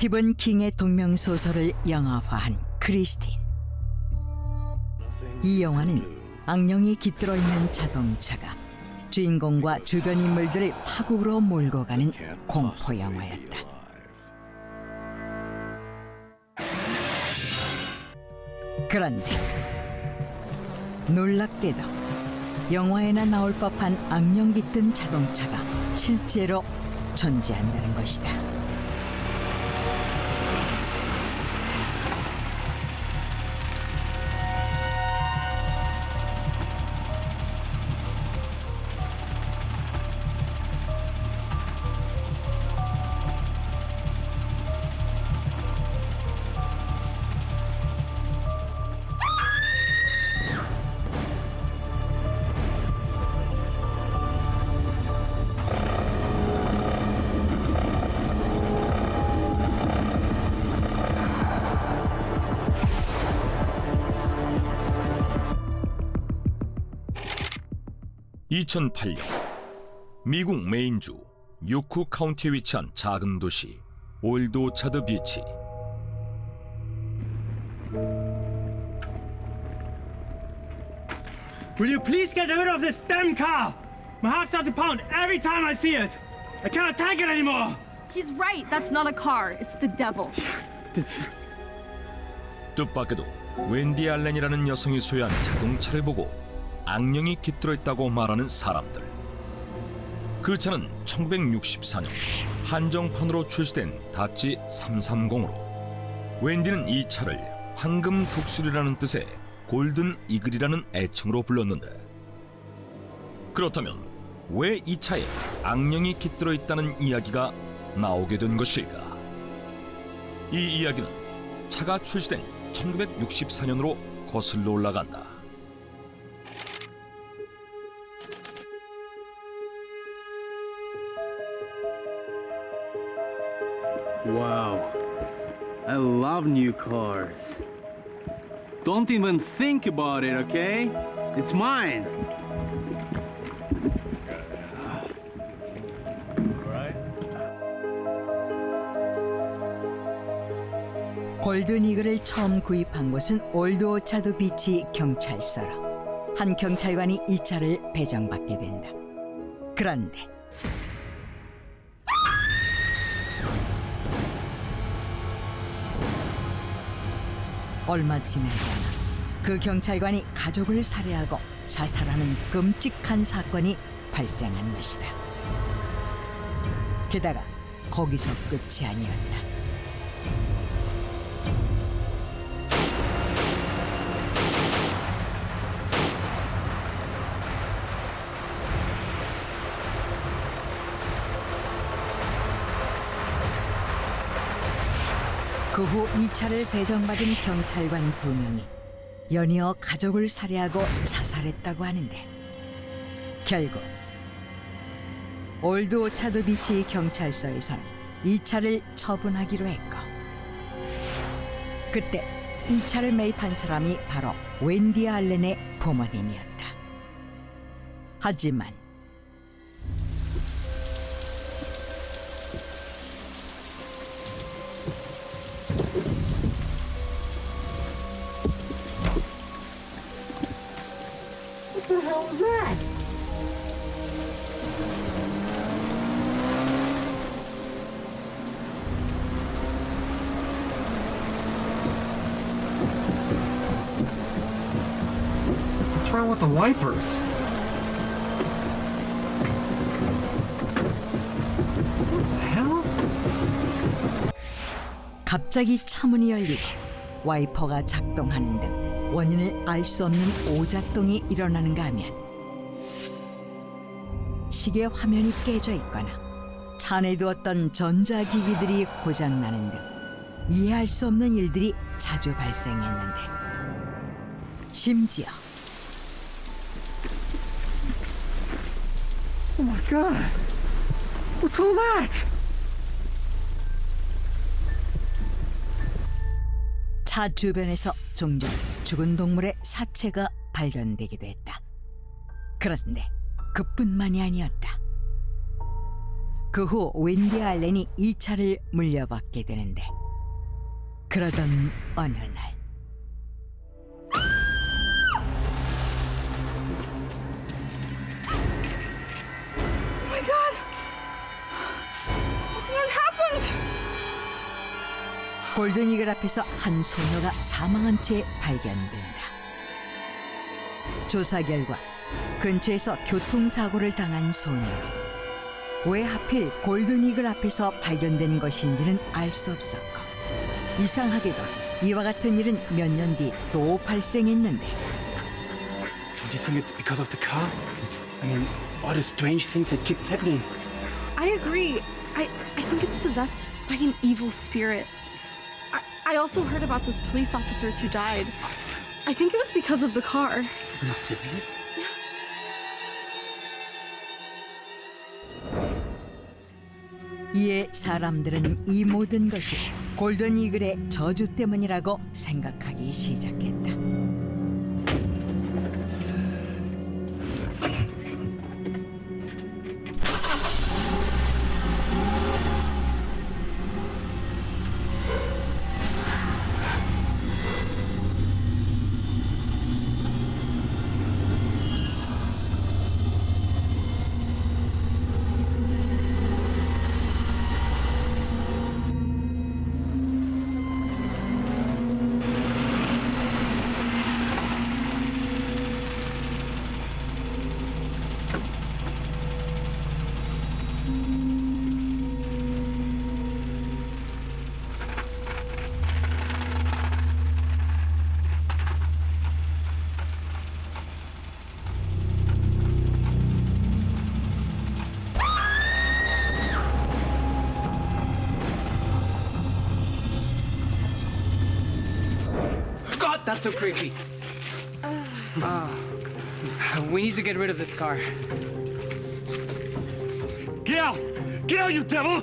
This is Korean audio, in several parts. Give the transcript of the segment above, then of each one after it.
스티븐 킹의 동명 소설을 영화화한 크리스틴. 이 영화는 악령이 깃들어 있는 자동차가 주인공과 주변 인물들을 파국으로 몰고 가는 공포 영화였다. 그런데 놀랍게도 영화에나 나올 법한 악령 깃든 자동차가 실제로 존재한다는 것이다. (2008년) 미국 메인주 요크 카운티에 위치한 작은 도시 올드 오차드 비치. Will you please get rid of this damn car? My heart starts to pound every time I see it. I cannot take it anymore. He's right. That's not a car. It's the devil. 뜻밖에도 웬디 알렌이라는 여성이 소유한 자동차를 보고 악령이 깃들어 있다고 말하는 사람들. 그 차는 1964년 한정판으로 출시된 다치 330으로 웬디는 이 차를 황금 독수리라는 뜻의 골든 이글이라는 애칭으로 불렀는데, 그렇다면 왜 이 차에 악령이 깃들어 있다는 이야기가 나오게 된 것일까? 이 이야기는 차가 출시된 1964년으로 거슬러 올라간다. Wow, I love new cars. Don't even think about it, okay? It's mine. 골든 이글을 처음 구입한 곳은 올드 오차드 비치 경찰서로 한 경찰관이 이 차를 배정받게 된다. 그런데 얼마 지나지 않아 그 경찰관이 가족을 살해하고 자살하는 끔찍한 사건이 발생한 것이다. 게다가 거기서 끝이 아니었다. 그 후 이 차를 배정받은 경찰관 2명이 연이어 가족을 살해하고 자살했다고 하는데, 결국 올드 오차드 비치 경찰서에서는 이 차를 처분하기로 했고, 그때 이 차를 매입한 사람이 바로 웬디 알렌의 부모님이었다. 하지만 What the hell was that? What's wrong with the wipers? What the hell? 갑자기 차문이 열리고 와이퍼가 작동하는 등 원인을 알 수 없는 오작동이 일어나는가 하면 시계 화면이 깨져 있거나 차 안에 두었던 전자기기들이 고장나는 등 이해할 수 없는 일들이 자주 발생했는데, 심지어 Oh my god. What's all that? 차 주변에서 종종 죽은 동물의 사체가 발견되기도 했다. 그런데 그뿐만이 아니었다. 그 후 웬디 알렌이 이 차를 물려받게 되는데 그러던 어느 날 Oh my god! What happened? 골든이글 앞에서 한 소녀가 사망한 채 발견된다. 조사 결과 근처에서 교통사고를 당한 소녀로 왜 하필 골든이글 앞에서 발견된 것인지는 알 수 없었고 이상하게도 이와 같은 일은 몇 년 뒤 또 발생했는데 Do you think it's because of the car? I mean, all the strange things that keep happening. I agree. I think it's possessed by an evil spirit. I also heard about those police officers who died. I think it was because of the car. Are you serious? 이에 사람들은 이 모든 것이 골든이글의 저주 때문이라고 생각하기 시작했다. God, that's so creepy. We need to get rid of this car. Get out! Get out, you devil!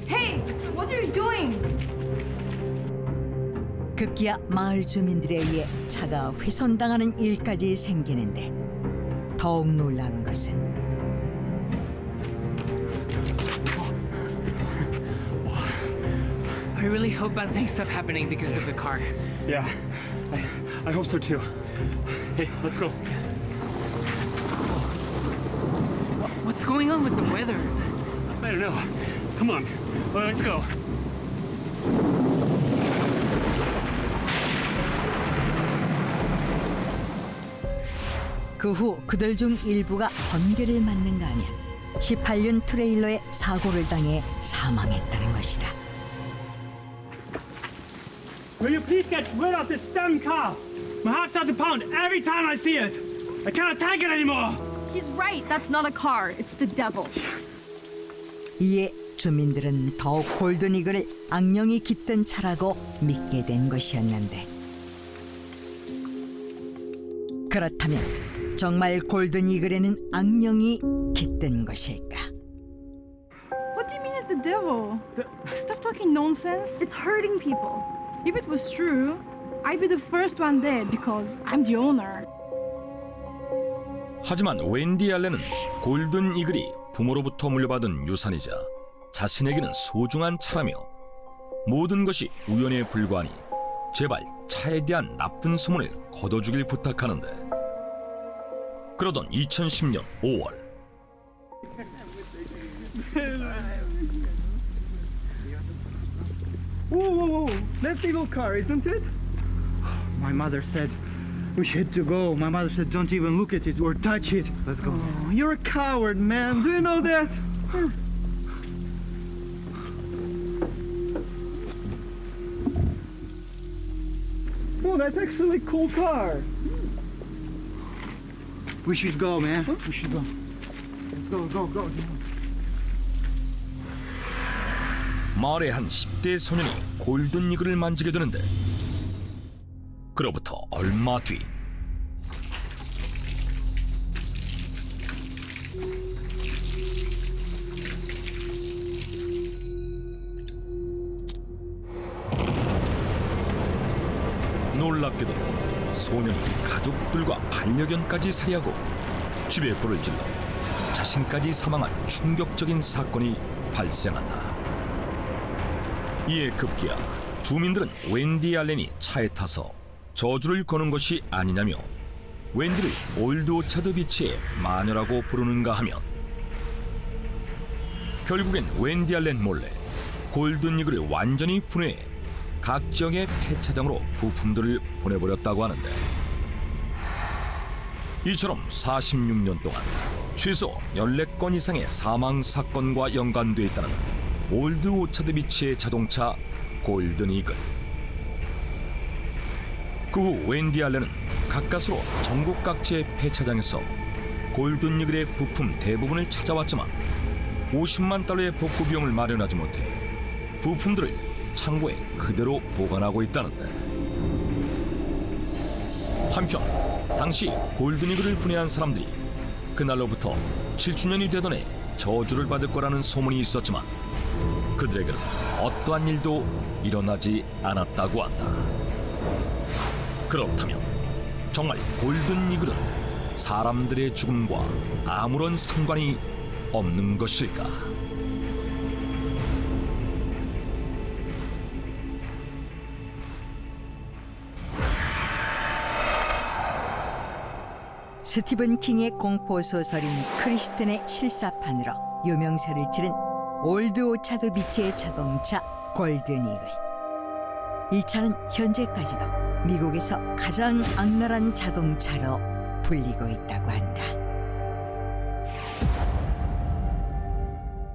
Hey, what are you doing? 급기야 마을 주민들에 의해 차가 훼손당하는 일까지 생기는데 더욱 놀라운 것은 I really hope bad things stop happening because of the car. Yeah, I hope so too. Hey, let's go. What's going on with the weather? I don't know. Come on, let's go. 그 후 그들 중 일부가 번개를 맞는가 하면 18륜 트레일러에 사고를 당해 사망했다는 것이다. Will you please get rid of this damn car? My heart starts to pound every time I see it. I cannot take it anymore. He's right. That's not a car. It's the devil. 이에 주민들은 더욱 골든이글을 악령이 깃든 차라고 믿게 된 것이었는데 그렇다면 정말 골든이글에는 악령이 깃든 것일까? What do you mean it's the devil? Stop talking nonsense. It's hurting people. If it was true, I'd be the first one dead because I'm the owner. 하지만 웬디 알렌은 골든 이글이 부모로부터 물려받은 유산이자 자신에게는 소중한 차라며 모든 것이 우연에 불과하니 제발 차에 대한 나쁜 소문을 걷어주길 부탁하는데 그러던 2010년 5월 Whoa! That's evil car, isn't it? My mother said we had to go. My mother said don't even look at it or touch it. Let's go. Oh, you're a coward, man. Do you know that? Oh, that's actually a cool car. We should go, man. We should go. Let's go. 마을의 한 10대 소년이 골든 이글을 만지게 되는데 그로부터 얼마 뒤 놀랍게도 소년이 가족들과 반려견까지 살해하고 집에 불을 질러 자신까지 사망한 충격적인 사건이 발생한다. 이에 급기야 주민들은 웬디 알렌이 차에 타서 저주를 거는 것이 아니냐며 웬디를 올드 오차드 비치의 마녀라고 부르는가 하면 결국엔 웬디 알렌 몰래 골든 이글을 완전히 분해해 각 지역의 폐차장으로 부품들을 보내버렸다고 하는데, 이처럼 46년 동안 최소 14건 이상의 사망 사건과 연관돼 있다는 올드 오차드 비치의 자동차 골든 이글. 그 후 웬디 알렌은 가까스로 전국 각지의 폐차장에서 골든 이글의 부품 대부분을 찾아왔지만 50만 달러의 복구 비용을 마련하지 못해 부품들을 창고에 그대로 보관하고 있다는데, 한편 당시 골든 이글을 분해한 사람들이 그날로부터 7주년이 되던 해 저주를 받을 거라는 소문이 있었지만 그들에게는 어떠한 일도 일어나지 않았다고 한다. 그렇다면 정말 골든 이글은 사람들의 죽음과 아무런 상관이 없는 것일까? 스티븐 킹의 공포소설인 크리스틴의 실사판으로 유명세를 치른 올드 오차드 비치의 자동차 골든 이글. 이 차는 현재까지도 미국에서 가장 악랄한 자동차로 불리고 있다고 한다.